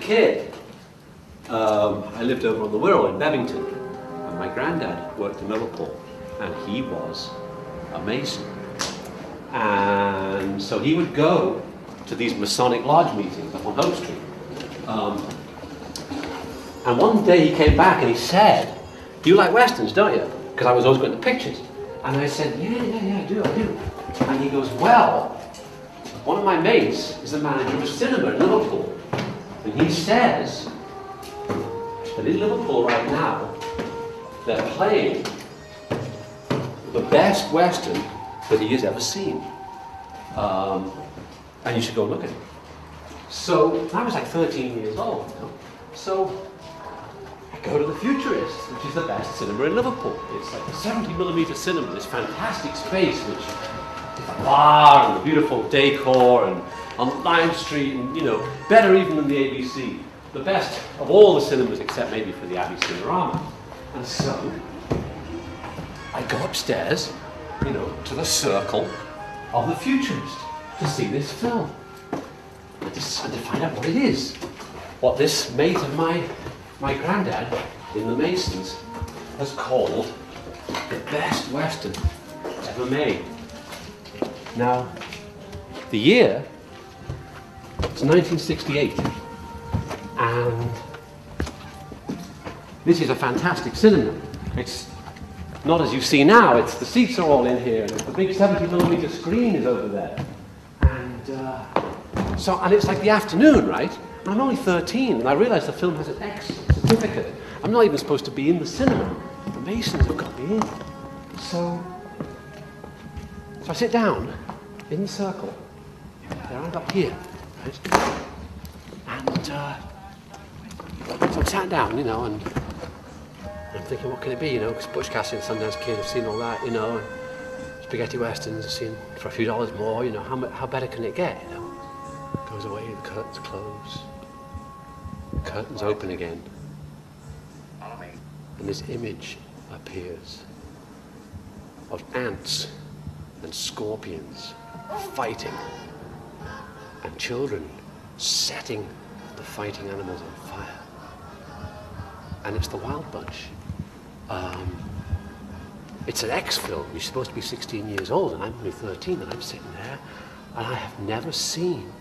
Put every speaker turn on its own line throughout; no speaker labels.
kid, I lived over on the Wirral in Bevington, and my granddad worked in Liverpool, and he was a Mason. And so he would go to these Masonic Lodge meetings up on Hope Street. And one day he came back and he said, "You like Westerns, don't you?" Because I was always going to pictures. And I said, yeah, I do. And he goes, "Well, one of my mates is the manager of cinema in Liverpool. And he says that in Liverpool right now, they're playing the best Western that he has ever seen. And you should go look at it." So I was like 13 years old, you know? So I go to the Futurist, which is the best cinema in Liverpool. It's like a 70mm cinema, this fantastic space, which is a bar and a beautiful decor and on Lime Street, and you know, better even than the ABC. The best of all the cinemas except maybe for the Abbey Cinerama. And so I go upstairs, you know, to the circle of the Futurist to see this film. And to find out what it is. What this mate of my granddad in the Masons has called the best Western ever made. Now, the year is 1968, and this is a fantastic cinema. It's not as you see now. It's the seats are all in here, and the big 70mm screen is over there, and it's like the afternoon, right? And I'm only 13, and I realise the film has an X certificate. I'm not even supposed to be in the cinema. The Masons have got me in. So I sit down in the circle. There I'm up here, right? And so I'm sat down, you know, and I'm thinking, what can it be, you know? Because Butch Cassidy and Sundance Kid, I've seen all that, you know. And spaghetti westerns, I've seen for a few dollars more, you know. How better can it get, you know? Goes away, the curtains close. The curtains open again. And this image appears of ants and scorpions fighting, and children setting the fighting animals on fire. And it's the Wild Bunch. It's an X film. You're supposed to be 16 years old, and I'm only 13, and I'm sitting there, and I have never seen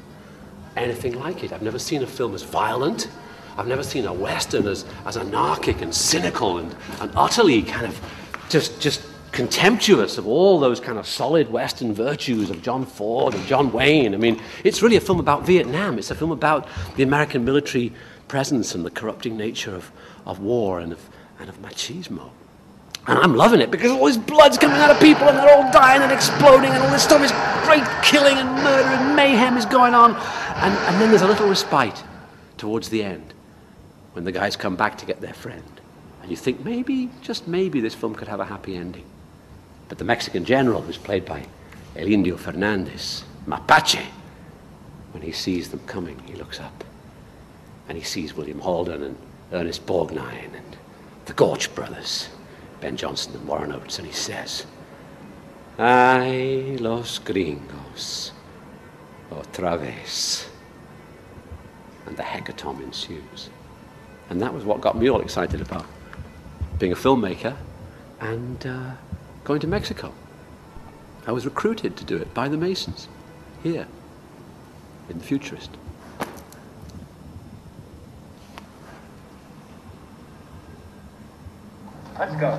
anything like it. I've never seen a film as violent. I've never seen a Western as anarchic and cynical and utterly kind of just contemptuous of all those kind of solid Western virtues of John Ford and John Wayne. I mean, it's really a film about Vietnam. It's a film about the American military presence and the corrupting nature of war and of machismo. And I'm loving it because all this blood's coming out of people and they're all dying and exploding and all this stuff is great killing and murder and mayhem is going on. And then there's a little respite towards the end when the guys come back to get their friend. And you think maybe, just maybe, this film could have a happy ending. But the Mexican general, who's played by El Indio Fernandez, Mapache, when he sees them coming, he looks up and he sees William Holden and Ernest Borgnine and the Gorch brothers, Ben Jonson and Warren Oates, and he says, "Ay, los gringos, otra vez." And the hecatomb ensues. And that was what got me all excited about being a filmmaker and going to Mexico. I was recruited to do it by the Masons, here, in the Futurist.
Let's go.